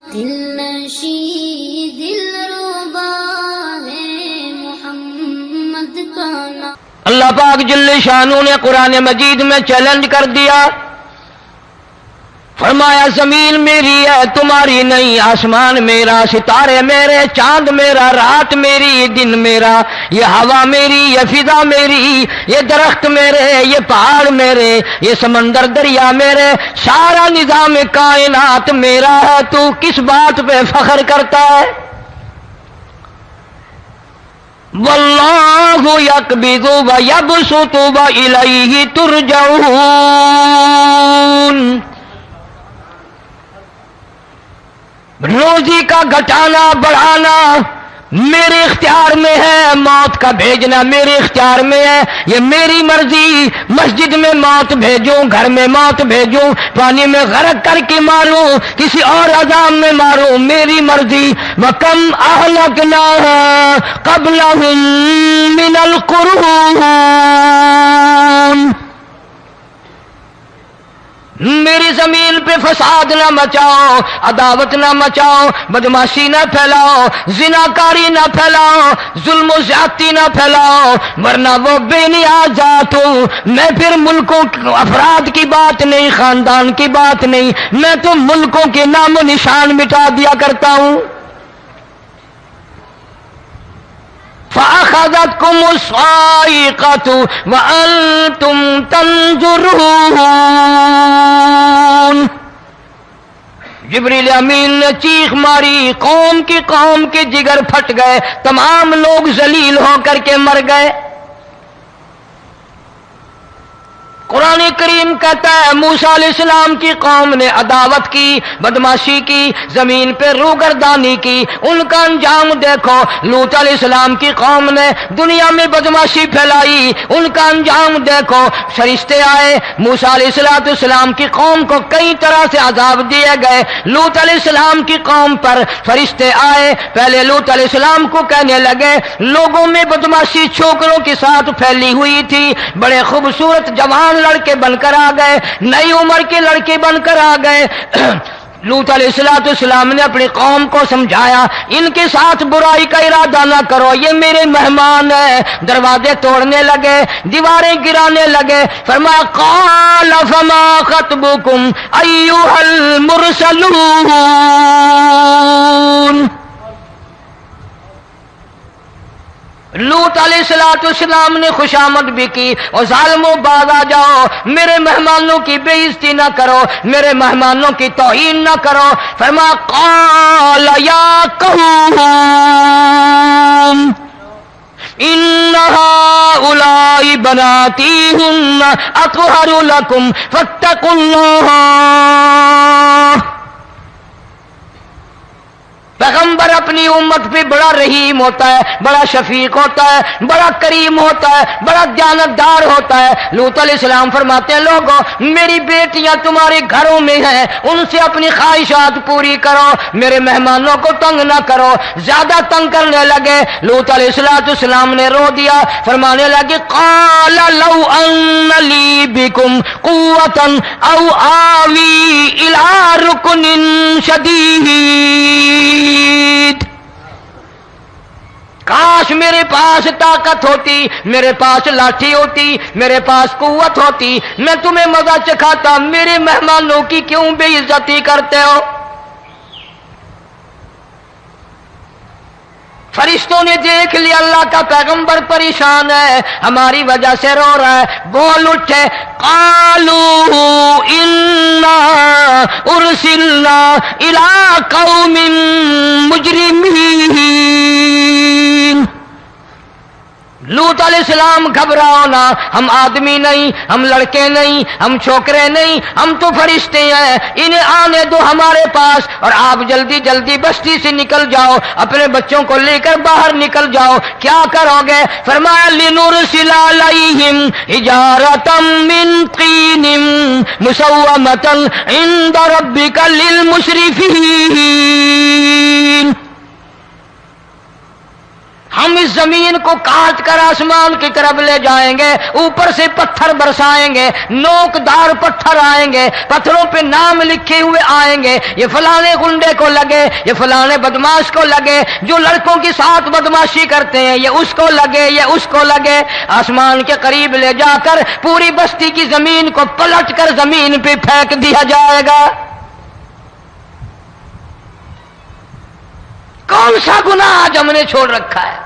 دل نشی دل ربا ہے محمد کا نام۔ اللہ پاک جل شانہ نے قرآن مجید میں چیلنج کر دیا، فرمایا زمین میری ہے تمہاری نہیں، آسمان میرا، ستارے میرے، چاند میرا، رات میری، دن میرا، یہ ہوا میری، یہ فضا میری، یہ درخت میرے، یہ پہاڑ میرے، یہ سمندر دریا میرے، سارا نظام کائنات میرا ہے، تو کس بات پہ فخر کرتا ہے؟ واللہ یقبض ویبسط والیہ ترجعون۔ روزی کا گھٹانا بڑھانا میرے اختیار میں ہے، موت کا بھیجنا میرے اختیار میں ہے، یہ میری مرضی۔ مسجد میں موت بھیجوں، گھر میں موت بھیجوں، پانی میں غرق کر کے ماروں، کسی اور عذاب میں ماروں، میری مرضی۔ وَكَمْ أَهْلَكْنَا قَبْلَهُمْ مِنَ الْقُرُونِ، میری زمین پہ فساد نہ مچاؤ، عداوت نہ مچاؤ، بدماشی نہ پھیلاؤ، زناکاری نہ پھیلاؤ، ظلم و زیادتی نہ پھیلاؤ، ورنہ وہ بے نیاز ذات ہوں۔ میں پھر ملکوں افراد کی بات نہیں، خاندان کی بات نہیں، میں تو ملکوں کے نام و نشان مٹا دیا کرتا ہوں۔ فَأَخَذَتْكُمُ الصَّاعِقَةُ وَأَنْتُمْ تَنْظُرُونَ۔ جبریل امین نے چیخ ماری، قوم کے جگر پھٹ گئے، تمام لوگ ذلیل ہو کر کے مر گئے۔ قرآن کریم کہتا ہے موسیٰ علیہ السلام کی قوم نے عداوت کی، بدماشی کی، زمین پہ روگردانی کی، ان کا انجام دیکھو۔ لوط علیہ السلام کی قوم نے دنیا میں بدماشی پھیلائی، ان کا انجام دیکھو۔ فرشتے آئے، موسیٰ علیہ السلام کی قوم کو کئی طرح سے عذاب دیے گئے۔ لوط علیہ السلام کی قوم پر فرشتے آئے، پہلے لوط علیہ السلام کو کہنے لگے، لوگوں میں بدماشی چھوکروں کے ساتھ پھیلی ہوئی تھی، بڑے خوبصورت جوان لڑکے بن کر آ گئے، نئی عمر کے لڑکے بن کر آ گئے۔ لوط علیہ السلام نے اپنی قوم کو سمجھایا، ان کے ساتھ برائی کا ارادہ نہ کرو، یہ میرے مہمان ہیں۔ دروازے توڑنے لگے، دیواریں گرانے لگے۔ فرمایا قال فما خطبکم ایھا المرسلون۔ لوط علیہ السلام نے خوشامد بھی کی، اور ظالموں باز آ جاؤ، میرے مہمانوں کی بے عزتی نہ کرو، میرے مہمانوں کی توہین نہ کرو۔ فرمایا قال یا قوم ان هؤلاء بناتی ہن اطہر لکم فاتقوا اللہ۔ پیغمبر اپنی امت پہ بڑا رحیم ہوتا ہے، بڑا شفیق ہوتا ہے، بڑا کریم ہوتا ہے، بڑا دیانتدار ہوتا ہے۔ لوط علیہ السلام فرماتے ہیں لوگوں میری بیٹیاں تمہارے گھروں میں ہیں، ان سے اپنی خواہشات پوری کرو، میرے مہمانوں کو تنگ نہ کرو۔ زیادہ تنگ کرنے لگے، لوط علیہ السلام نے رو دیا، فرمانے لگے قال لو ان لی بکم قوۃ او آوی الی رکن شدید۔ کاش میرے پاس طاقت ہوتی، میرے پاس لاٹھی ہوتی، میرے پاس قوت ہوتی، میں تمہیں مزہ چکھاتا، میرے مہمانوں کی کیوں بے عزتی کرتے ہو؟ فرشتوں نے دیکھ لیا اللہ کا پیغمبر پریشان ہے، ہماری وجہ سے رو رہا ہے، بول اٹھے قالوا انا ارسلنا الی قوم مجرمین۔ لوط علیہ السلام گھبراؤ نہ، ہم آدمی نہیں، ہم لڑکے نہیں، ہم چھوکرے نہیں، ہم تو فرشتے ہیں، انہیں آنے دو ہمارے پاس، اور آپ جلدی جلدی بستی سے نکل جاؤ، اپنے بچوں کو لے کر باہر نکل جاؤ۔ کیا کرو گے؟ فرمایا لنرسل علیہم حجارۃ من طین مسومۃ عند ربک للمسرفین۔ ہم اس زمین کو کاٹ کر آسمان کی طرف لے جائیں گے، اوپر سے پتھر برسائیں گے، نوکدار پتھر آئیں گے، پتھروں پہ نام لکھے ہوئے آئیں گے، یہ فلانے گنڈے کو لگے، یہ فلانے بدماش کو لگے، جو لڑکوں کے ساتھ بدماشی کرتے ہیں یہ اس کو لگے، یہ اس کو لگے۔ آسمان کے قریب لے جا کر پوری بستی کی زمین کو پلٹ کر زمین پہ پھینک دیا جائے گا۔ کون سا گناہ آج ہم نے چھوڑ رکھا ہے؟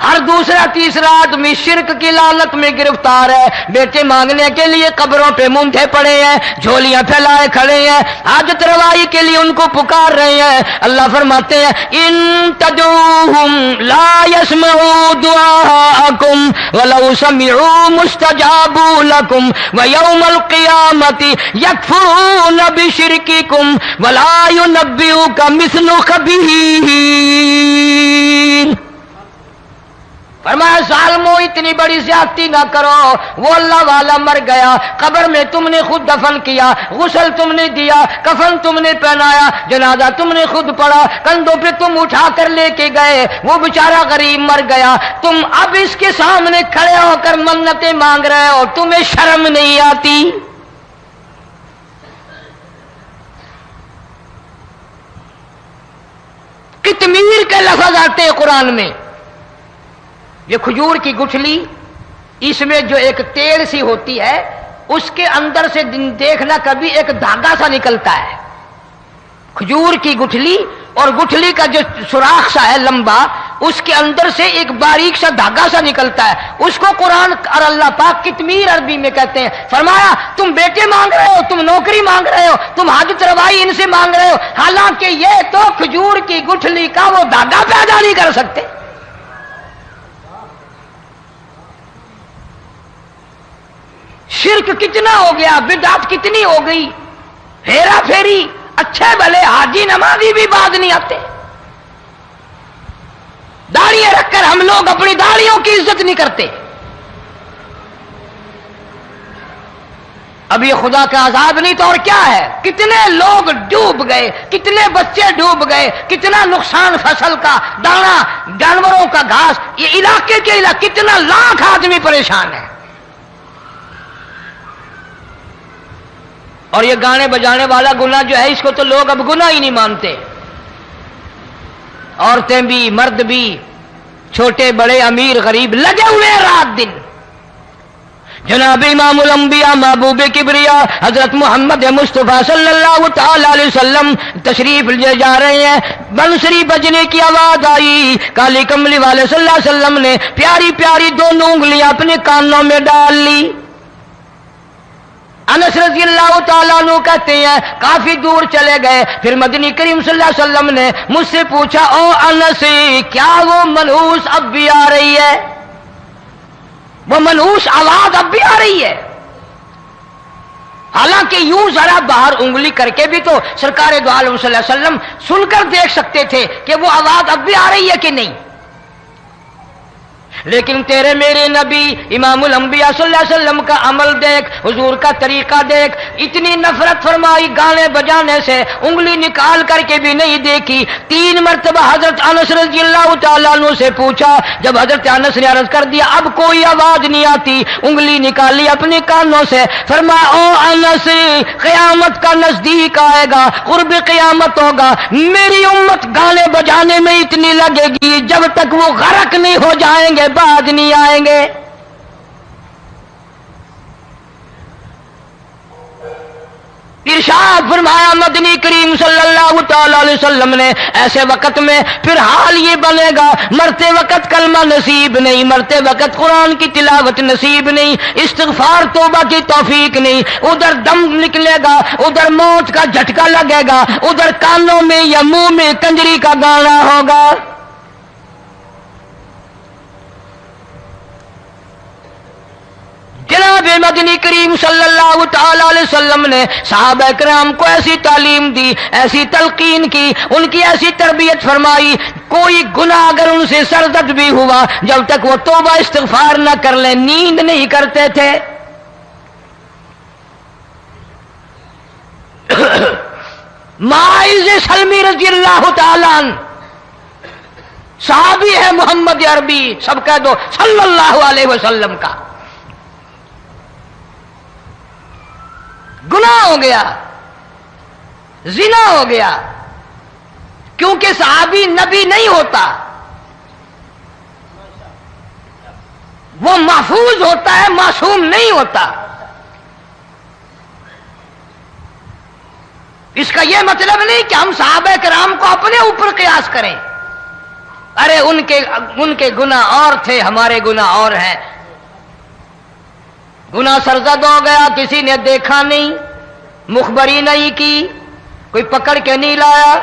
ہر دوسرا تیسرا آدمی شرک کی لعنت میں گرفتار ہے، بیٹے مانگنے کے لیے قبروں پہ مونڈھے پڑے ہیں، جھولیاں پھیلائے کھڑے ہیں، حاجت روائی کے لیے ان کو پکار رہے ہیں۔ اللہ فرماتے ہیں ان تدعوہم لا يسمعوا دعاءکم ولو سمعوا مستجابوا لکم ویوم القیامت یکفرون بشرککم ولا ینبئک مثل خبیر۔ فرمایا ظالمو اتنی بڑی زیادتی نہ کرو، وہ اللہ والا مر گیا، قبر میں تم نے خود دفن کیا، غسل تم نے دیا، کفن تم نے پہنایا، جنازہ تم نے خود پڑھا، کندھوں پہ تم اٹھا کر لے کے گئے، وہ بیچارہ غریب مر گیا، تم اب اس کے سامنے کھڑے ہو کر منتیں مانگ رہے ہو، تمہیں شرم نہیں آتی؟ قطمیر کے لفظ آتے ہیں قرآن میں۔ یہ کھجور کی گٹھلی، اس میں جو ایک تیل سی ہوتی ہے، اس کے اندر سے دیکھنا کبھی ایک دھاگا سا نکلتا ہے۔ کھجور کی گٹھلی اور گٹھلی کا جو سوراخ سا ہے لمبا، اس کے اندر سے ایک باریک سا دھاگا سا نکلتا ہے، اس کو قرآن اور اللہ پاک قطمیر عربی میں کہتے ہیں۔ فرمایا تم بیٹے مانگ رہے ہو، تم نوکری مانگ رہے ہو، تم حاجت روائی ان سے مانگ رہے ہو، حالانکہ یہ تو کھجور کی گٹھلی کا وہ دھاگا پیدا نہیں کر سکتے۔ شرک کتنا ہو گیا، بدعت کتنی ہو گئی، ہیرا پھیری، اچھے بھلے حاجی نمازی بھی بعد نہیں آتے۔ داڑیاں رکھ کر ہم لوگ اپنی داڑیوں کی عزت نہیں کرتے۔ اب یہ خدا کا عذاب نہیں تو اور کیا ہے؟ کتنے لوگ ڈوب گئے، کتنے بچے ڈوب گئے، کتنا نقصان فصل کا، دانا، جانوروں کا گھاس، یہ علاقے کے علاقے کتنا لاکھ آدمی پریشان ہے۔ اور یہ گانے بجانے والا گناہ جو ہے، اس کو تو لوگ اب گناہ ہی نہیں مانتے۔ عورتیں بھی، مرد بھی، چھوٹے بڑے، امیر غریب لگے ہوئے رات دن۔ جناب امام الانبیاء محبوب کبریا حضرت محمد مصطفیٰ صلی اللہ تعالی علیہ وسلم تشریف لے جا رہے ہیں، بنسری بجنے کی آواز آئی، کالی کملی والے صلی اللہ علیہ وسلم نے پیاری پیاری دونوں انگلیاں اپنے کانوں میں ڈال لی۔ انس رضی اللہ تعالیٰ عنہ کہتے ہیں کافی دور چلے گئے، پھر مدنی کریم صلی اللہ علیہ وسلم نے مجھ سے پوچھا او انس، کیا وہ منحوس اب بھی آ رہی ہے؟ وہ منحوس آواز اب بھی آ رہی ہے؟ حالانکہ یوں ذرا باہر انگلی کر کے بھی تو سرکار دو عالم صلی اللہ علیہ وسلم سن کر دیکھ سکتے تھے کہ وہ آواز اب بھی آ رہی ہے کہ نہیں، لیکن تیرے میرے نبی امام الانبیاء صلی اللہ علیہ وسلم کا عمل دیکھ، حضور کا طریقہ دیکھ، اتنی نفرت فرمائی گانے بجانے سے، انگلی نکال کر کے بھی نہیں دیکھی۔ 3 مرتبہ حضرت انس رضی اللہ تعالیٰ عنہ سے پوچھا، جب حضرت انس نے عرض کر دیا اب کوئی آواز نہیں آتی، انگلی نکالی اپنے کانوں سے، فرمایا او انس، قیامت کا نزدیک آئے گا، قرب قیامت ہوگا، میری امت گانے بجانے میں اتنی لگے گی جب تک وہ غرق نہیں ہو جائیں گے بعد نہیں آئیں گے۔ ارشاد فرمایا مدنی کریم صلی اللہ تعالی علیہ وسلم نے ایسے وقت میں پھر حال یہ بنے گا، مرتے وقت کلمہ نصیب نہیں، مرتے وقت قرآن کی تلاوت نصیب نہیں، استغفار توبہ کی توفیق نہیں، ادھر دم نکلے گا، ادھر موت کا جھٹکا لگے گا، ادھر کانوں میں یا منہ میں کنجری کا گانا ہوگا۔ جناب مدنی کریم صلی اللہ تعالی علیہ وسلم نے صحابہ کرام کو ایسی تعلیم دی، ایسی تلقین کی، ان کی ایسی تربیت فرمائی، کوئی گناہ اگر ان سے سرزد بھی ہوا جب تک وہ توبہ استغفار نہ کر لیں نیند نہیں کرتے تھے۔ ماعز سلمی رضی اللہ تعالیٰ عنہ صحابی ہے محمد عربی، سب کہہ دو صلی اللہ علیہ وسلم کا، گناہ ہو گیا، زنا ہو گیا، کیونکہ صحابی نبی نہیں ہوتا، وہ محفوظ ہوتا ہے، معصوم نہیں ہوتا۔ اس کا یہ مطلب نہیں کہ ہم صحابہ کرام کو اپنے اوپر قیاس کریں، ارے ان کے گناہ اور تھے، ہمارے گناہ اور ہیں۔ گناہ سرزد ہو گیا، کسی نے دیکھا نہیں، مخبری نہیں کی، کوئی پکڑ کے نہیں لایا،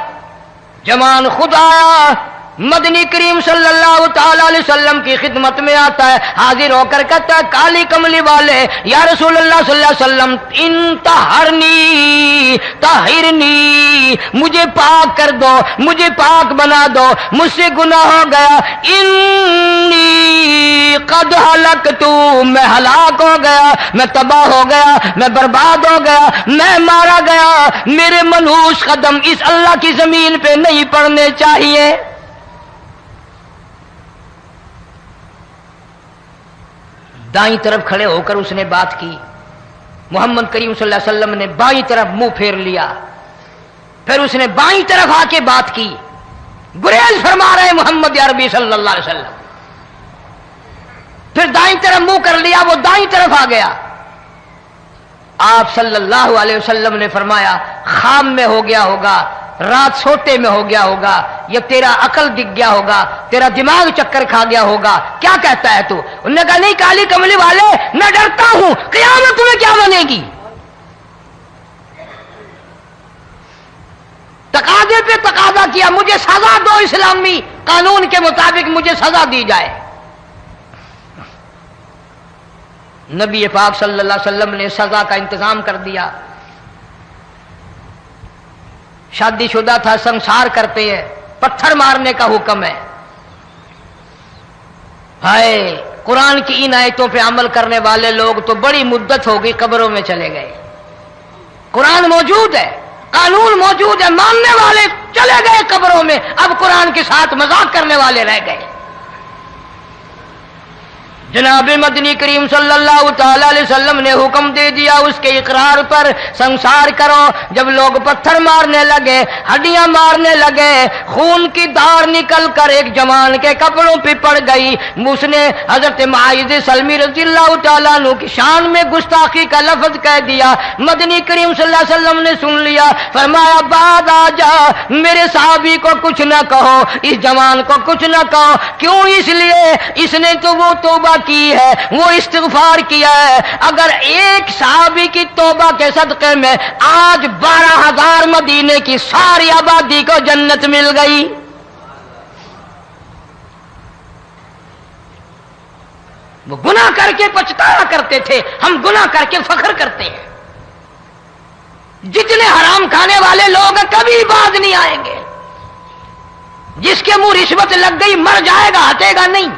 جمان خود آیا، مدنی کریم صلی اللہ تعالی علیہ وسلم کی خدمت میں آتا ہے، حاضر ہو کر کہتا ہے کالی کملی والے یا رسول اللہ صلی اللہ علیہ وسلم انتہرنی طہرنی، مجھے پاک کر دو، مجھے پاک بنا دو، مجھ سے گناہ ہو گیا، انی قد ہلکت، میں ہلاک ہو گیا، میں تباہ ہو گیا، میں برباد ہو گیا، میں مارا گیا، میرے منحوس قدم اس اللہ کی زمین پہ نہیں پڑنے چاہیے۔ دائیں طرف کھڑے ہو کر اس نے بات کی، محمد کریم صلی اللہ علیہ وسلم نے بائیں طرف منہ پھیر لیا، پھر اس نے بائیں طرف آ کے بات کی، گریز فرما رہے محمد عربی صلی اللہ علیہ وسلم، پھر دائیں طرف منہ کر لیا، وہ دائیں طرف آ گیا۔ آپ صلی اللہ علیہ وسلم نے فرمایا خام میں ہو گیا ہوگا، رات سوتے میں ہو گیا ہوگا، یا تیرا عقل دکھ گیا ہوگا، تیرا دماغ چکر کھا گیا ہوگا، کیا کہتا ہے تو؟ انہوں نے کہا نہیں کالی کملی والے، میں ڈرتا ہوں قیامت میں کیا بنے گی، تقاضے پہ تقاضا کیا، مجھے سزا دو، اسلامی قانون کے مطابق مجھے سزا دی جائے۔ نبی پاک صلی اللہ علیہ وسلم نے سزا کا انتظام کر دیا۔ شادی شدہ تھا، سنسار کرتے ہیں، پتھر مارنے کا حکم ہے۔ ہائے، قرآن کی ان آیتوں پہ عمل کرنے والے لوگ تو بڑی مدت ہو گئی قبروں میں چلے گئے۔ قرآن موجود ہے، قانون موجود ہے، ماننے والے چلے گئے قبروں میں، اب قرآن کے ساتھ مذاق کرنے والے رہ گئے۔ جناب مدنی کریم صلی اللہ تعالی علیہ وسلم نے حکم دے دیا اس کے اقرار پر سنسار کرو۔ جب لوگ پتھر مارنے لگے، ہڈیاں مارنے لگے، خون کی دھار نکل کر ایک جوان کے کپڑوں پہ پڑ گئی، اس نے حضرت معاذ سلمی رضی اللہ تعالیٰ عنہ کی شان میں گستاخی کا لفظ کہہ دیا۔ مدنی کریم صلی اللہ علیہ وسلم نے سن لیا، فرمایا بعد آ جا، میرے صحابی کو کچھ نہ کہو، اس جوان کو کچھ نہ کہو۔ کیوں؟ اس لیے اس نے تو وہ توبہ کی ہے، وہ استغفار کیا ہے۔ اگر ایک صحابی کی توبہ کے صدقے میں آج 12,000 مدینے کی ساری آبادی کو جنت مل گئی۔ وہ گناہ کر کے پچھتایا کرتے تھے، ہم گناہ کر کے فخر کرتے ہیں۔ جتنے حرام کھانے والے لوگ کبھی باز نہیں آئیں گے۔ جس کے منہ رشوت لگ گئی مر جائے گا، ہٹے گا نہیں۔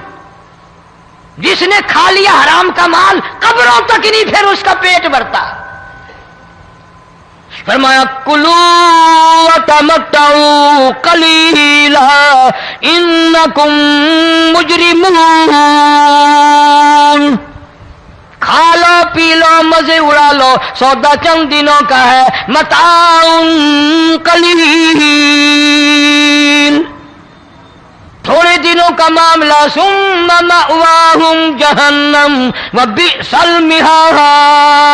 جس نے کھا لیا حرام کا مال قبروں تک نہیں پھر اس کا پیٹ بھرتا۔ فرمایا کلو وتمتعوا قلیلا انکم مجرمون، کھا لو پی لو مزے اڑا لو، سودا چند دنوں کا ہے، متاع قلیل، تھوڑے دنوں کا معاملہ، ثم مأواہم جہنم وبئس المہاد،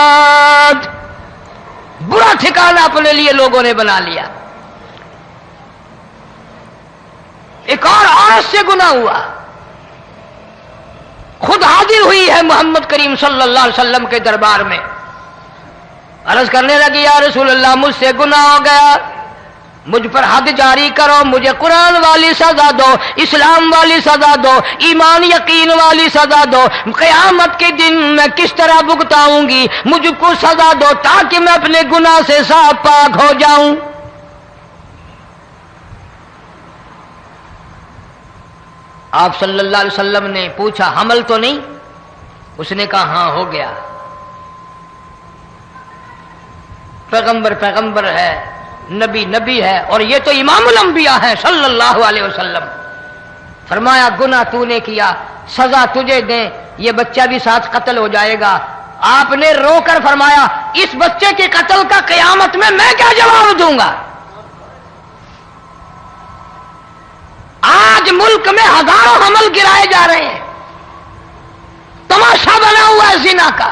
برا ٹھکانہ اپنے لیے لوگوں نے بنا لیا۔ ایک اور عورت سے گناہ ہوا، خود حاضر ہوئی ہے محمد کریم صلی اللہ علیہ وسلم کے دربار میں، عرض کرنے لگی یا رسول اللہ مجھ سے گناہ ہو گیا، مجھ پر حد جاری کرو، مجھے قرآن والی سزا دو، اسلام والی سزا دو، ایمان یقین والی سزا دو، قیامت کے دن میں کس طرح بھگتاؤں گی، مجھ کو سزا دو تاکہ میں اپنے گناہ سے صاف پاک ہو جاؤں۔ آپ صلی اللہ علیہ وسلم نے پوچھا حمل تو نہیں؟ اس نے کہا ہاں ہو گیا۔ پیغمبر ہے، نبی ہے، اور یہ تو امام الانبیاء ہے صلی اللہ علیہ وسلم۔ فرمایا گناہ تو نے کیا، سزا تجھے دیں، یہ بچہ بھی ساتھ قتل ہو جائے گا۔ آپ نے رو کر فرمایا اس بچے کے قتل کا قیامت میں کیا جواب دوں گا؟ آج ملک میں ہزاروں حمل گرائے جا رہے ہیں، تماشا بنا ہوا ہے زنا کا۔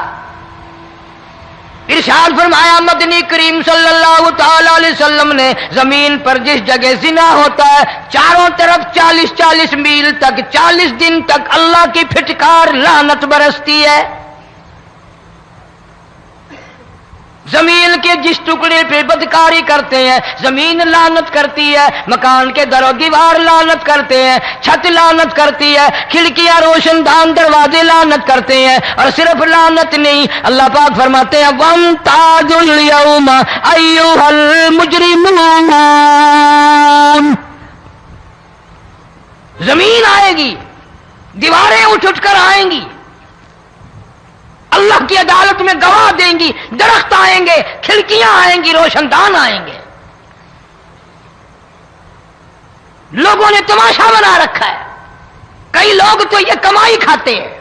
ارشاد فرمایا مدنی کریم صلی اللہ تعالی علیہ وسلم نے زمین پر جس جگہ زنا ہوتا ہے چاروں طرف 40 میل تک 40 دن تک اللہ کی پھٹکار لعنت برستی ہے۔ زمین کے جس ٹکڑے پہ بدکاری کرتے ہیں زمین لعنت کرتی ہے، مکان کے در و دیوار لعنت کرتے ہیں، چھت لعنت کرتی ہے، کھڑکیاں روشن دان دروازے لعنت کرتے ہیں، اور صرف لعنت نہیں، اللہ پاک فرماتے ہیں وَامْتَازُوا الْيَوْمَ أَيُّهَا الْمُجْرِمُونَ۔ زمین آئے گی، دیواریں اٹھ کر آئیں گی، اللہ کی عدالت میں گواہ دیں گی، درخت آئیں گے، کھڑکیاں آئیں گی، روشن دان آئیں گے۔ لوگوں نے تماشا بنا رکھا ہے، کئی لوگ تو یہ کمائی کھاتے ہیں۔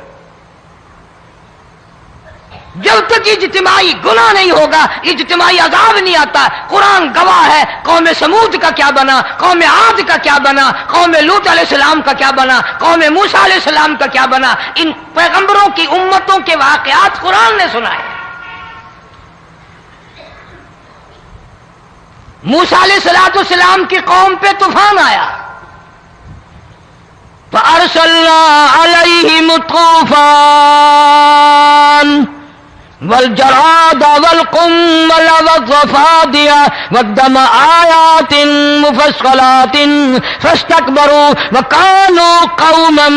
جب تک اجتماعی گناہ نہیں ہوگا اجتماعی عذاب نہیں آتا۔ قرآن گواہ ہے، قوم سمود کا کیا بنا، قوم عاد کا کیا بنا، قوم لوط علیہ السلام کا کیا بنا، قوم موسیٰ علیہ السلام کا کیا بنا۔ ان پیغمبروں کی امتوں کے واقعات قرآن نے سنائے۔ موسیٰ علیہ السلام کی قوم پہ طوفان آیا، فَأَرْسَلْنَا عَلَيْهِمُ الطُّوفَانَ والجراد والقمل والضفادع والدم آيات مفصلات فاستكبروا وكانوا قوما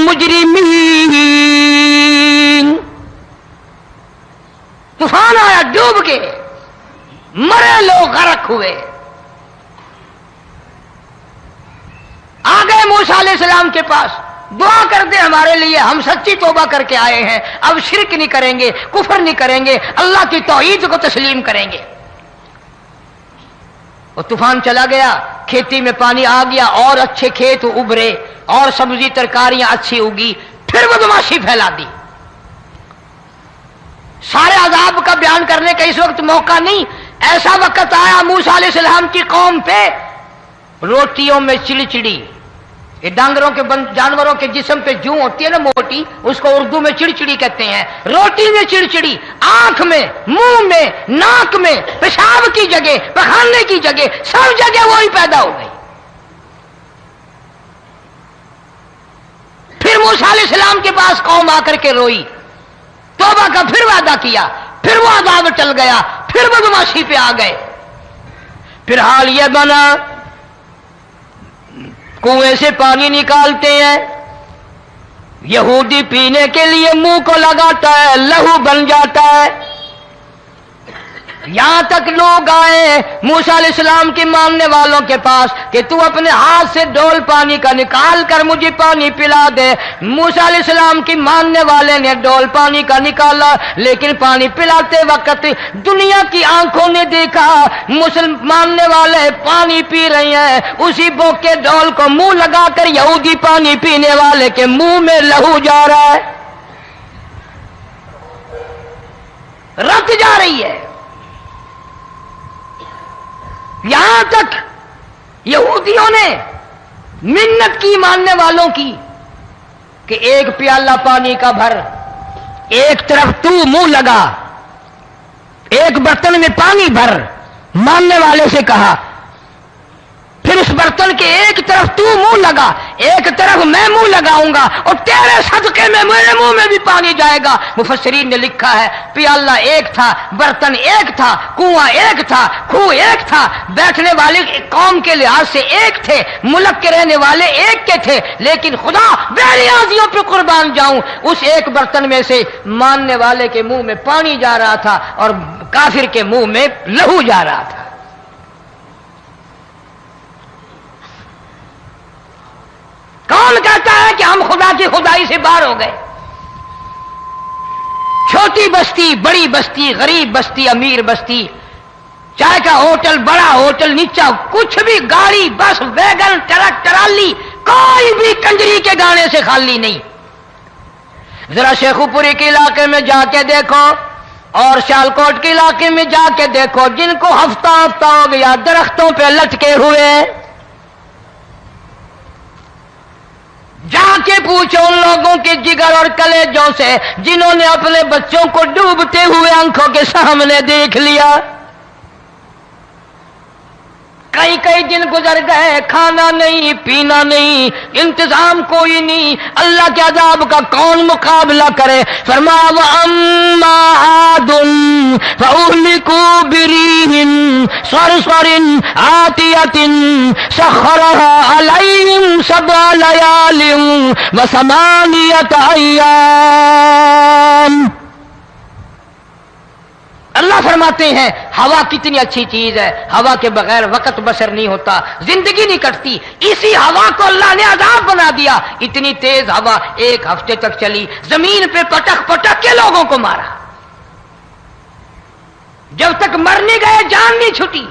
مجرمين۔ طوفان آیا، ڈوب کے مرے لوگ، غرق ہوئے۔ آ گئے موسیٰ علیہ السلام کے پاس، دعا کر دے ہمارے لیے، ہم سچی توبہ کر کے آئے ہیں، اب شرک نہیں کریں گے، کفر نہیں کریں گے، اللہ کی توحید کو تسلیم کریں گے۔ وہ طوفان چلا گیا، کھیتی میں پانی آ گیا، اور اچھے کھیت ابھرے، اور سبزی ترکاریاں اچھی اگی، پھر بدماشی پھیلا دی۔ سارے عذاب کا بیان کرنے کا اس وقت موقع نہیں۔ ایسا وقت آیا موسیٰ علیہ السلام کی قوم پہ روٹیوں میں چڑچڑی، یہ ڈانگروں کے جانوروں کے جسم پہ جوں ہوتی ہے نا موٹی، اس کو اردو میں چڑچڑی کہتے ہیں۔ روٹی میں چڑچڑی، آنکھ میں، منہ میں، ناک میں، پیشاب کی جگہ، پخانے کی جگہ، سب جگہ وہی پیدا ہو گئی۔ پھر موسیٰ علیہ السلام کے پاس قوم آ کر کے روئی، توبہ کا پھر وعدہ کیا، پھر وہ عذاب ٹل گیا، پھر بدماشی پہ آ گئے۔ پھر حال یہ بنا کنویں سے پانی نکالتے ہیں، یہودی پینے کے لیے منہ کو لگاتا ہے، لہو بن جاتا ہے۔ یہاں تک لوگ آئے موسیٰ علیہ السلام کے ماننے والوں کے پاس کہ تو اپنے ہاتھ سے ڈول پانی کا نکال کر مجھے پانی پلا دے۔ موسیٰ علیہ السلام کی ماننے والے نے ڈول پانی کا نکالا، لیکن پانی پلاتے وقت دنیا کی آنکھوں نے دیکھا ماننے والے پانی پی رہے ہیں، اسی بوک کے ڈول کو منہ لگا کر یہودی پانی پینے والے کے منہ میں لہو جا رہا ہے، رت جا رہی ہے۔ یہاں تک یہودیوں نے منت کی ماننے والوں کی کہ ایک پیالہ پانی کا بھر، ایک طرف تو منہ لگا، ایک برتن میں پانی بھر، ماننے والے سے کہا، پھر اس برتن کے ایک طرف تو منہ لگا، ایک طرف میں منہ لگاؤں گا، اور تیرے صدقے میں میرے منہ میں بھی پانی جائے گا۔ مفسرین نے لکھا ہے پیالہ ایک تھا، برتن ایک تھا، کنواں ایک تھا، کھوہ ایک تھا، بیٹھنے والے قوم کے لحاظ سے ایک تھے، ملک کے رہنے والے ایک کے تھے، لیکن خدا بے نیازیوں پہ قربان جاؤں، اس ایک برتن میں سے ماننے والے کے منہ میں پانی جا رہا تھا اور کافر کے منہ میں لہو جا رہا تھا۔ کون کہتا ہے کہ ہم خدا کی خدائی سے باہر ہو گئے؟ چھوٹی بستی، بڑی بستی، غریب بستی، امیر بستی، چائے کا ہوٹل، بڑا ہوٹل، نیچا، کچھ بھی، گاڑی، بس، ویگن، ٹرک، ٹرالی، کوئی بھی کنجری کے گانے سے خالی نہیں. ذرا شیخو پوری کے علاقے میں جا کے دیکھو اور سیالکوٹ کے علاقے میں جا کے دیکھو جن کو ہفتہ ہفتہ ہو گیا درختوں پہ لٹکے ہوئے، جا کے پوچھو ان لوگوں کے جگر اور کلیجوں سے جنہوں نے اپنے بچوں کو ڈوبتے ہوئے آنکھوں کے سامنے دیکھ لیا. کئی دن گزر گئے، کھانا نہیں پینا نہیں، انتظام کوئی نہیں، اللہ کے عذاب کا کون مقابلہ کرے؟ فرمایا وَأَمَّا عَادٌ فَأُهْلِكُوا بِرِيحٍ صَرْصَرٍ عَاتِيَةٍ سَخَّرَهَا عَلَيْهِمْ 7 لَيَالٍ و8 أَيَّامٍ. اللہ فرماتے ہیں ہوا کتنی اچھی چیز ہے، ہوا کے بغیر وقت بسر نہیں ہوتا، زندگی نہیں کٹتی. اسی ہوا کو اللہ نے عذاب بنا دیا. اتنی تیز ہوا 1 ہفتے تک چلی، زمین پہ پٹک پٹک کے لوگوں کو مارا. جب تک مر نہیں گئے جان نہیں چھٹی.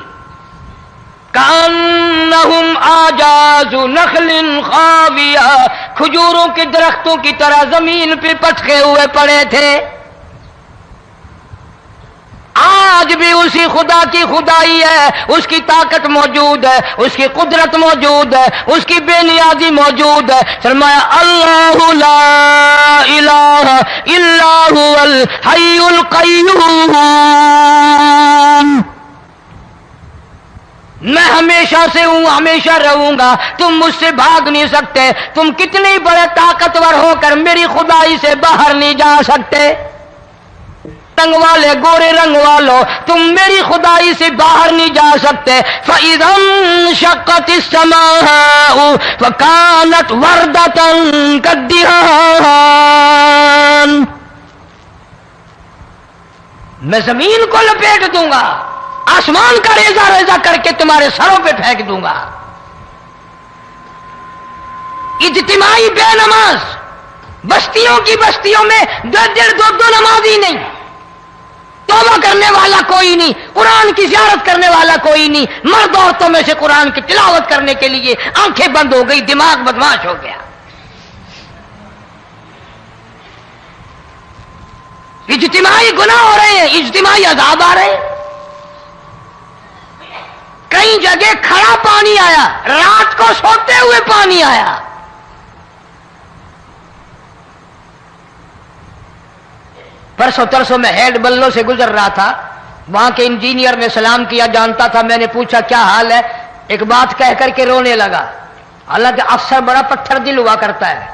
کأنہم اعجاز نخل خاویہ، کھجوروں کے درختوں کی طرح زمین پہ پٹکے ہوئے پڑے تھے. آج بھی اسی خدا کی خدائی ہے، اس کی طاقت موجود ہے، اس کی قدرت موجود ہے، اس کی بے نیازی موجود ہے. فرمایا اللہ لا الہ الا هو الحی القیوم. میں ہمیشہ سے ہوں، ہمیشہ رہوں گا، تم مجھ سے بھاگ نہیں سکتے. تم کتنی بڑے طاقتور ہو کر میری خدائی سے باہر نہیں جا سکتے. رنگ والے، گورے رنگ والو، تم میری خدائی سے باہر نہیں جا سکتے. فَإِذَا انشَقَّتِ السَّمَاءُ فَكَانَتْ وَرْدَةً كَالدِّهَانِ. میں زمین کو لپیٹ دوں گا، آسمان کا ریزہ ریزہ کر کے تمہارے سروں پہ پھینک دوں گا. اجتماعی بے نماز، بستیوں کی بستیوں میں 1.5-2 نمازی نہیں، توبہ کرنے والا کوئی نہیں، قرآن کی زیارت کرنے والا کوئی نہیں. مرد عورتوں میں سے قرآن کی تلاوت کرنے کے لیے آنکھیں بند ہو گئی، دماغ بدماش ہو گیا. اجتماعی گناہ ہو رہے ہیں، اجتماعی عذاب آ رہے ہیں. کئی جگہ کھڑا پانی آیا، رات کو سوتے ہوئے پانی آیا. پرسوں ترسوں میں ہیڈ بلوں سے گزر رہا تھا، وہاں کے انجینئر نے سلام کیا، جانتا تھا. میں نے پوچھا کیا حال ہے؟ ایک بات کہہ کر کے رونے لگا. حالانکہ افسر بڑا پتھر دل ہوا کرتا ہے،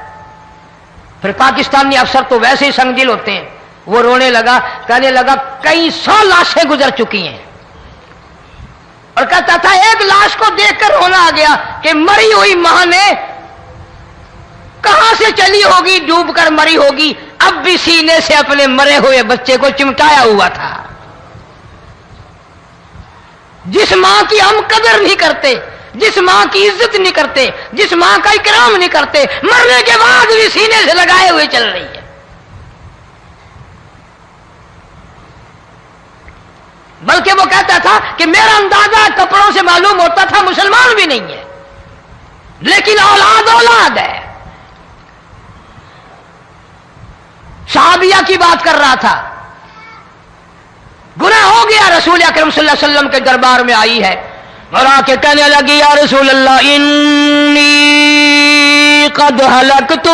پھر پاکستانی افسر تو ویسے ہی سنگ دل ہوتے ہیں. وہ رونے لگا، کہنے لگا کئی 100 لاشیں گزر چکی ہیں، اور کہتا تھا ایک لاش کو دیکھ کر رونا آ گیا کہ مری ہوئی ماں نے کہاں سے چلی ہوگی، ڈوب کر مری ہوگی، اب بھی سینے سے اپنے مرے ہوئے بچے کو چمٹایا ہوا تھا. جس ماں کی ہم قدر نہیں کرتے، جس ماں کی عزت نہیں کرتے، جس ماں کا اکرام نہیں کرتے، مرنے کے بعد بھی سینے سے لگائے ہوئے چل رہی ہے. بلکہ وہ کہتا تھا کہ میرا اندازہ کپڑوں سے معلوم ہوتا تھا مسلمان بھی نہیں ہے، لیکن اولاد ہے. صحابیہ کی بات کر رہا تھا، گناہ ہو گیا، رسول اکرم صلی اللہ علیہ وسلم کے دربار میں آئی ہے اور آ کے کہنے لگی یا رسول اللہ انی قد ہلکت،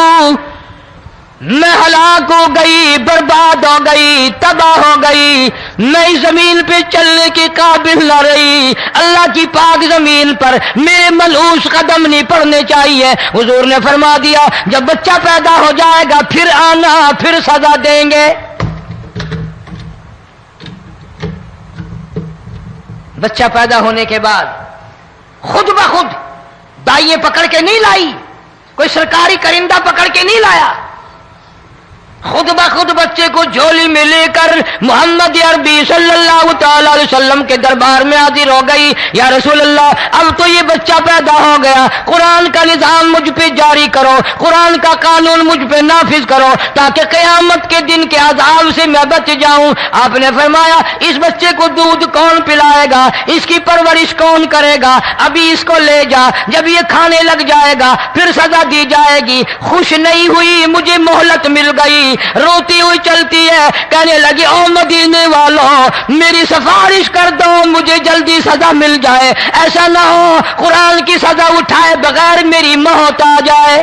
میں ہلاک ہو گئی، برباد ہو گئی، تباہ ہو گئی، میں اس زمین پہ چلنے کے قابل نہ رہی. اللہ کی پاک زمین پر میرے ملعوس قدم نہیں پڑنے چاہیے. حضور نے فرما دیا جب بچہ پیدا ہو جائے گا پھر آنا، پھر سزا دیں گے. بچہ پیدا ہونے کے بعد خود بخود دائیں پکڑ کے نہیں لائی، کوئی سرکاری کرندہ پکڑ کے نہیں لایا. خود بخود بچے کو جھولی میں لے کر محمد عربی صلی اللہ تعالی علیہ وسلم کے دربار میں حاضر ہو گئی. یا رسول اللہ، اب تو یہ بچہ پیدا ہو گیا، قرآن کا نظام مجھ پہ جاری کرو، قرآن کا قانون مجھ پہ نافذ کرو تاکہ قیامت کے دن کے عذاب سے میں بچ جاؤں. آپ نے فرمایا اس بچے کو دودھ کون پلائے گا، اس کی پرورش کون کرے گا، ابھی اس کو لے جا، جب یہ کھانے لگ جائے گا پھر سزا دی جائے گی. خوش نہیں ہوئی، مجھے مہلت مل گئی، روتی ہوئی چلتی ہے، کہنے لگی او مدینے والوں میری سفارش کر دو، مجھے جلدی سزا مل جائے، ایسا نہ ہو قرآن کی سزا اٹھائے بغیر میری موت آ جائے.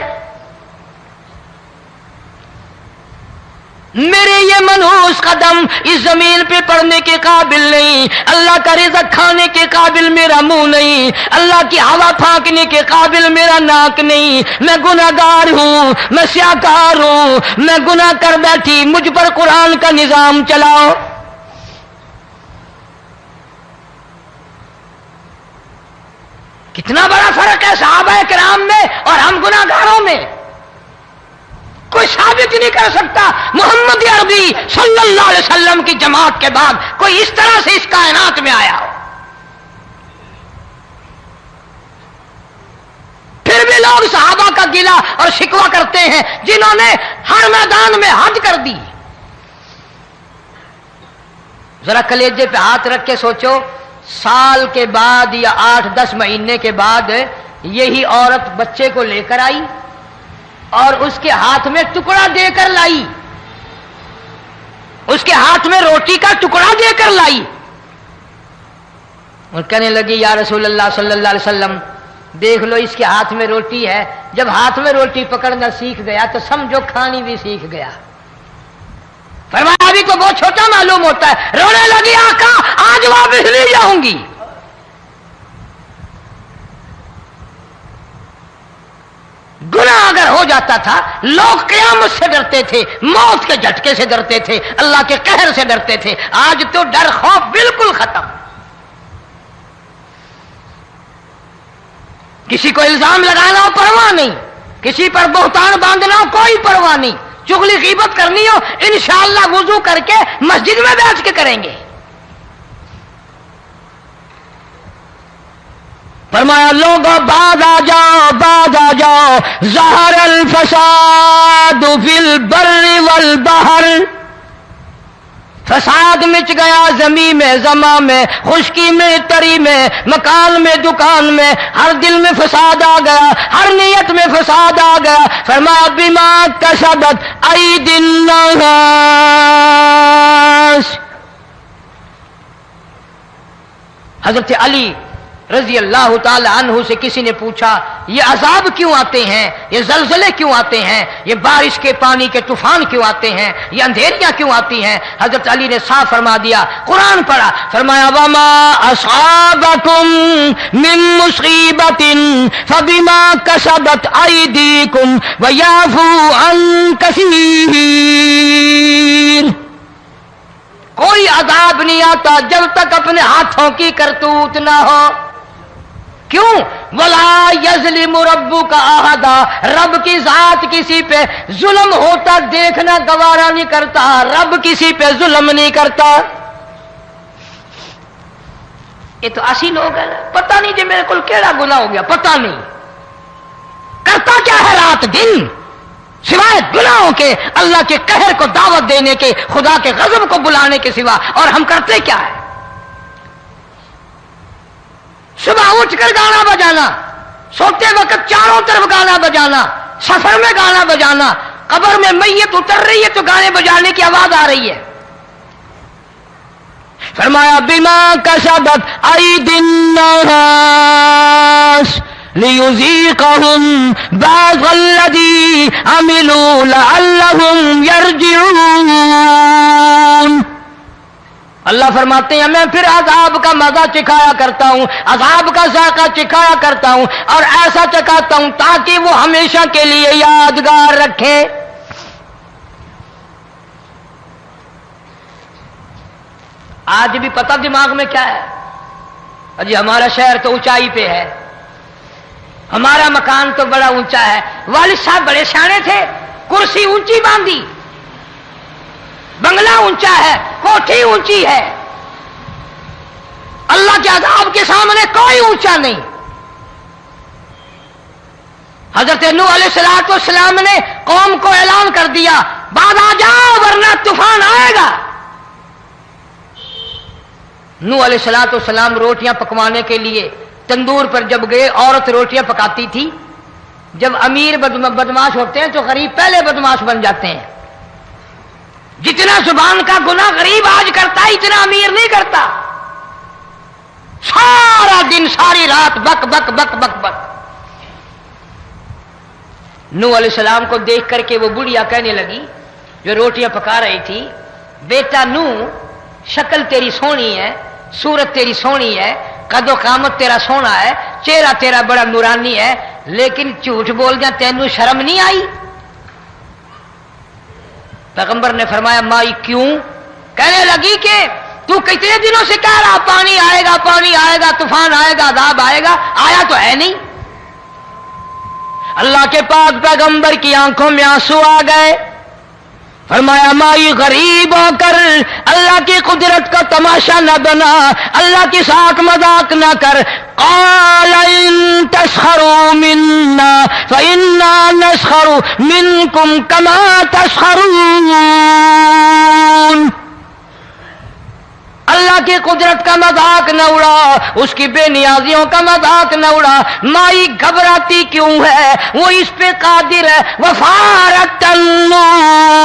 میرے یہ منحوس قدم اس زمین پہ پڑنے کے قابل نہیں، اللہ کا رزق کھانے کے قابل میرا منہ نہیں، اللہ کی ہوا پھانکنے کے قابل میرا ناک نہیں، میں گناہگار ہوں، میں سیاکار ہوں، میں گناہ کر بیٹھی، مجھ پر قرآن کا نظام چلاؤ. کتنا بڑا فرق ہے صحابہ کرام میں اور ہم گناہگاروں میں. کوئی ثابت نہیں کر سکتا محمد عربی صلی اللہ علیہ وسلم کی جماعت کے بعد کوئی اس طرح سے اس کائنات میں آیا ہو. پھر بھی لوگ صحابہ کا گلہ اور شکوہ کرتے ہیں جنہوں نے ہر میدان میں حج کر دی. ذرا کلیجے پہ ہاتھ رکھ کے سوچو، سال کے بعد یا 8-10 مہینے کے بعد یہی عورت بچے کو لے کر آئی اور اس کے ہاتھ میں ٹکڑا دے کر لائی، اس کے ہاتھ میں روٹی کا ٹکڑا دے کر لائی اور کہنے لگی یا رسول اللہ صلی اللہ علیہ وسلم دیکھ لو اس کے ہاتھ میں روٹی ہے. جب ہاتھ میں روٹی پکڑنا سیکھ گیا تو سمجھو کھانی بھی سیکھ گیا. فرمایا ابھی تو بہت چھوٹا معلوم ہوتا ہے. رونے لگی آقا آج واپس لے جاؤں گی. گناہ اگر ہو جاتا تھا لوگ قیامت سے ڈرتے تھے، موت کے جھٹکے سے ڈرتے تھے، اللہ کے قہر سے ڈرتے تھے. آج تو ڈر خوف بالکل ختم. کسی کو الزام لگانا ہو پرواہ نہیں، کسی پر بہتان باندھنا ہو کوئی پرواہ نہیں، چغلی غیبت کرنی ہو انشاءاللہ وضو کر کے مسجد میں بیٹھ کے کریں گے. فرمایا لوگوں بعد آ جاؤ ظہر الفساد فی البر والبحر. فساد مچ گیا زمین میں، زماں میں، خشکی میں، تری میں، مکان میں، دکان میں، ہر دل میں فساد آ گیا، ہر نیت میں فساد آ گیا. فرمایا بما کسبت ایدی الناس. حضرت علی رضی اللہ تعالی عنہ سے کسی نے پوچھا یہ عذاب کیوں آتے ہیں، یہ زلزلے کیوں آتے ہیں، یہ بارش کے پانی کے طوفان کیوں آتے ہیں، یہ اندھیریاں کیوں آتی ہیں؟ حضرت علی نے صاف فرما دیا، قرآن پڑھا، فرمایا وما اصابکم من مصیبت فبما کسبت ایدیکم ویعفو عن کثیر. کوئی عذاب نہیں آتا جب تک اپنے ہاتھوں کی کرتوت نہ ہو. کیوں؟ وَلَا يَظْلِمُ رَبُّكَ أَحَدًا. رب کی ذات کسی پہ ظلم ہوتا دیکھنا گوارا نہیں کرتا، رب کسی پہ ظلم نہیں کرتا. یہ تو اسی لوگ ہیں، پتہ نہیں جی میرے کو کیڑا گناہ ہو گیا، پتہ نہیں کرتا کیا ہے رات دن سوائے گناہوں کے، اللہ کے قہر کو دعوت دینے کے، خدا کے غضب کو بلانے کے سوا. اور ہم کرتے کیا ہے؟ صبح اٹھ کر گانا بجانا، سوتے وقت چاروں طرف گانا بجانا، سفر میں گانا بجانا، قبر میں میت اتر رہی ہے تو گانے بجانے کی آواز آ رہی ہے. فرمایا بما کسبت ایدی الناس لیذیقہم بعض الذی عملوا لعلہم یرجعون. اللہ فرماتے ہیں میں پھر عذاب کا مزہ چکھایا کرتا ہوں، عذاب کا ذائقہ چکھایا کرتا ہوں، اور ایسا چکھاتا ہوں تاکہ وہ ہمیشہ کے لیے یادگار رکھے. آج بھی پتہ دماغ میں کیا ہے؟ جی ہمارا شہر تو اونچائی پہ ہے، ہمارا مکان تو بڑا اونچا ہے. والد صاحب بڑے سیانے تھے، کرسی اونچی باندھی، بنگلہ اونچا ہے، کوٹھی اونچی ہے، اللہ کے عذاب کے سامنے کوئی اونچا نہیں۔ حضرت نوح علیہ السلام نے قوم کو اعلان کر دیا بعد آ جاؤ ورنہ طوفان آئے گا۔ نوح علیہ السلام روٹیاں پکوانے کے لیے تندور پر جب گئے، عورت روٹیاں پکاتی تھی۔ جب امیر بدماش ہوتے ہیں تو غریب پہلے بدماش بن جاتے ہیں۔ جتنا زبان کا گناہ غریب آج کرتا ہے اتنا امیر نہیں کرتا۔ سارا دن ساری رات بک بک بک بک بک۔ نوح علیہ السلام کو دیکھ کر کے وہ بڑھیا کہنے لگی جو روٹیاں پکا رہی تھی، بیٹا نوح، شکل تیری سونی ہے، صورت تیری سونی ہے، قد و قامت تیرا سونا ہے، چہرہ تیرا بڑا نورانی ہے، لیکن جھوٹ بول جا تینوں شرم نہیں آئی؟ پیغمبر نے فرمایا مائی کیوں؟ کہنے لگی کہ تو کتنے دنوں سے کہہ رہا پانی آئے گا، پانی آئے گا، طوفان آئے گا، عذاب آئے گا، آیا تو ہے نہیں۔ اللہ کے پاک پیغمبر کی آنکھوں میں آنسو آ گئے۔ فرمایا مائی غریب ہو کر اللہ کی قدرت کا تماشا نہ بنا، اللہ کی ساتھ مذاق نہ کر۔ قال ان تسخروا منا فإنا نسخر منكم كما تسخرون۔ اللہ کی قدرت کا مذاق نہ اڑا، اس کی بے نیازیوں کا مذاق نہ اڑا۔ مائی گھبراتی کیوں ہے؟ وہ اس پہ قادر ہے۔ وفارت النور،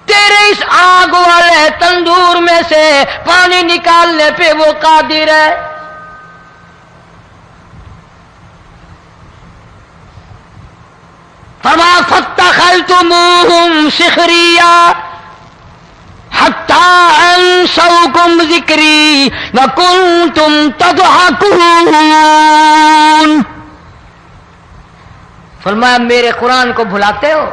تیرے اس آگ والے تندور میں سے پانی نکالنے پہ وہ قادر ہے۔ فرمایا فاتخذتموہم سخریا حتی انسوکم ذکری وکنتم تضحکون۔ فرمایا میرے قرآن کو بھلاتے ہو،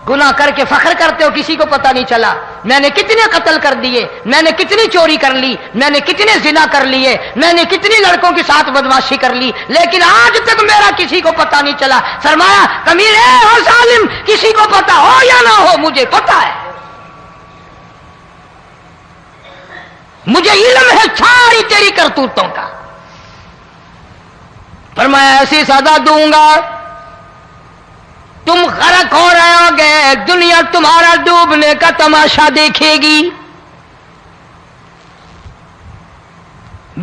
گناہ کر کے فخر کرتے ہو، کسی کو پتہ نہیں چلا میں نے کتنے قتل کر دیے، میں نے کتنی چوری کر لی، میں نے کتنے زنا کر لیے، میں نے کتنی لڑکوں کے ساتھ بدماشی کر لی، لیکن آج تک میرا کسی کو پتہ نہیں چلا۔ فرمایا کمینے اور ظالم، کسی کو پتہ ہو یا نہ ہو مجھے پتہ ہے، مجھے علم ہے ساری تیری کرتوتوں کا۔ فرمایا ایسی سزا دوں گا تم غرق ہو رہے ہو گے، دنیا تمہارا ڈوبنے کا تماشا دیکھے گی۔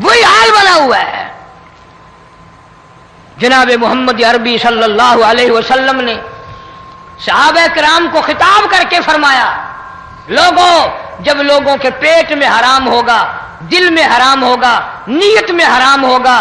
وہی حال بنا ہوا ہے۔ جناب محمد عربی صلی اللہ علیہ وسلم نے صحابہ کرام کو خطاب کر کے فرمایا لوگوں، جب لوگوں کے پیٹ میں حرام ہوگا، دل میں حرام ہوگا، نیت میں حرام ہوگا،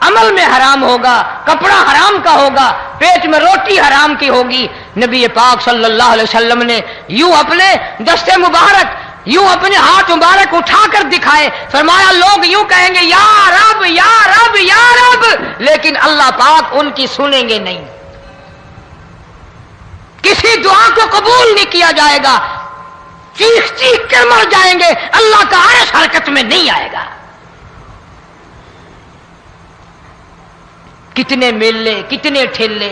عمل میں حرام ہوگا، کپڑا حرام کا ہوگا، پیٹ میں روٹی حرام کی ہوگی، نبی پاک صلی اللہ علیہ وسلم نے یوں اپنے دست مبارک، یوں اپنے ہاتھ مبارک اٹھا کر دکھائے۔ فرمایا لوگ یوں کہیں گے یا رب یا رب یا رب، لیکن اللہ پاک ان کی سنیں گے نہیں، کسی دعا کو قبول نہیں کیا جائے گا، چیخ چیخ کر مر جائیں گے، اللہ کا عرش حرکت میں نہیں آئے گا۔ کتنے میلے، کتنے ٹھیلے،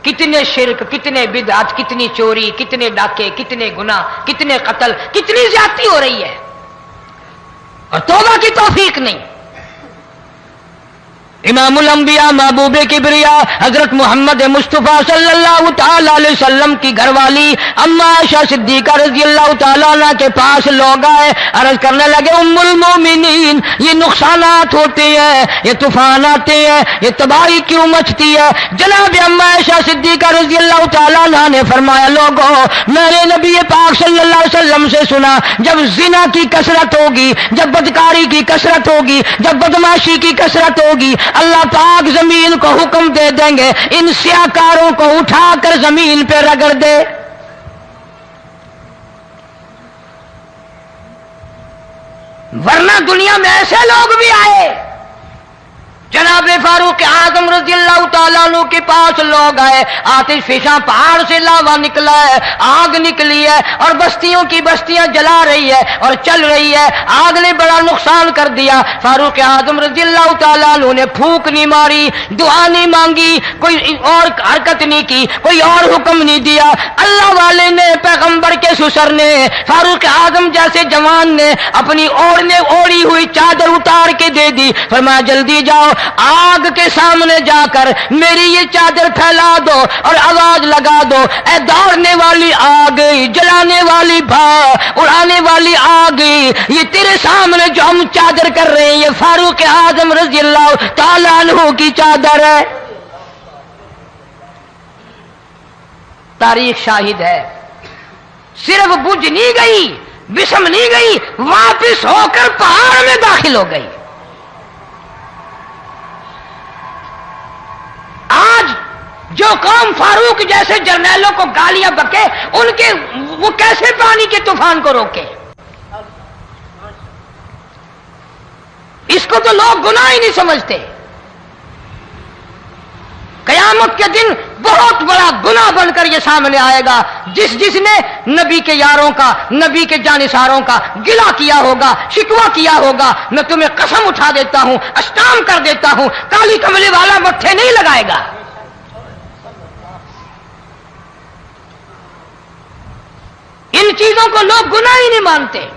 کتنے شرک، کتنے بدعت، کتنی چوری، کتنے ڈاکے، کتنے گناہ، کتنے قتل، کتنی زیادتی ہو رہی ہے اور توبہ کی توفیق نہیں۔ امام الانبیاء محبوب کبریا حضرت محمد مصطفیٰ صلی اللہ تعالی علیہ وسلم کی گھر والی اما عائشہ صدیقہ رضی اللہ تعالیٰ عنہ کے پاس لوگ آئے، عرض کرنے لگے ام المومنین یہ نقصانات ہوتے ہیں، یہ طوفان آتے ہیں، یہ تباہی کیوں مچتی ہے؟ جناب اما عائشہ صدیقہ رضی اللہ تعالیٰ عنہ نے فرمایا لوگوں، میں نے نبی پاک صلی اللہ علیہ وسلم سے سنا جب زنا کی کثرت ہوگی، جب بدکاری کی کثرت ہوگی، جب بدماشی کی کثرت ہوگی، اللہ پاک زمین کو حکم دے دیں گے ان سیاکاروں کو اٹھا کر زمین پہ رگڑ دے۔ ورنہ دنیا میں ایسے لوگ بھی آئے، جناب فاروق اعظم رضی اللہ تعالیٰ عنہ کے پاس لوگ آئے، آتش فشاں پہاڑ سے لاوا نکلا ہے، آگ نکلی ہے اور بستیوں کی بستیاں جلا رہی ہے اور چل رہی ہے، آگ نے بڑا نقصان کر دیا۔ فاروق اعظم رضی اللہ تعالیٰ عنہ نے پھونک نہیں ماری، دعا نہیں مانگی، کوئی اور حرکت نہیں کی، کوئی اور حکم نہیں دیا۔ اللہ والے نے، پیغمبر کے سسر نے، فاروق اعظم جیسے جوان نے اپنی اوڑھی ہوئی چادر اتار کے دے دی، فرمایا جلدی جاؤ، آگ کے سامنے جا کر میری یہ چادر پھیلا دو اور آواز لگا دو، اے دوڑنے والی آگ، جلانے والی اڑانے والی آگ، یہ تیرے سامنے جو ہم چادر کر رہے ہیں یہ فاروق اعظم رضی اللہ تعالیٰ عنہ کی چادر ہے۔ تاریخ شاہد ہے، صرف بجھ نہیں گئی، بسم نہیں گئی، واپس ہو کر پہاڑ میں داخل ہو گئی۔ آج جو قوم فاروق جیسے جرنیلوں کو گالیاں بکے، ان کے وہ کیسے پانی کے طوفان کو روکے؟ اس کو تو لوگ گناہ ہی نہیں سمجھتے۔ قیامت کے دن بہت بڑا گناہ بن کر یہ سامنے آئے گا، جس نے نبی کے یاروں کا، نبی کے جانثاروں کا گلہ کیا ہوگا، شکوہ کیا ہوگا، میں تمہیں قسم اٹھا دیتا ہوں، اشتام کر دیتا ہوں، کالی کملی والا مٹھے نہیں لگائے گا۔ ان چیزوں کو لوگ گناہ ہی نہیں مانتے۔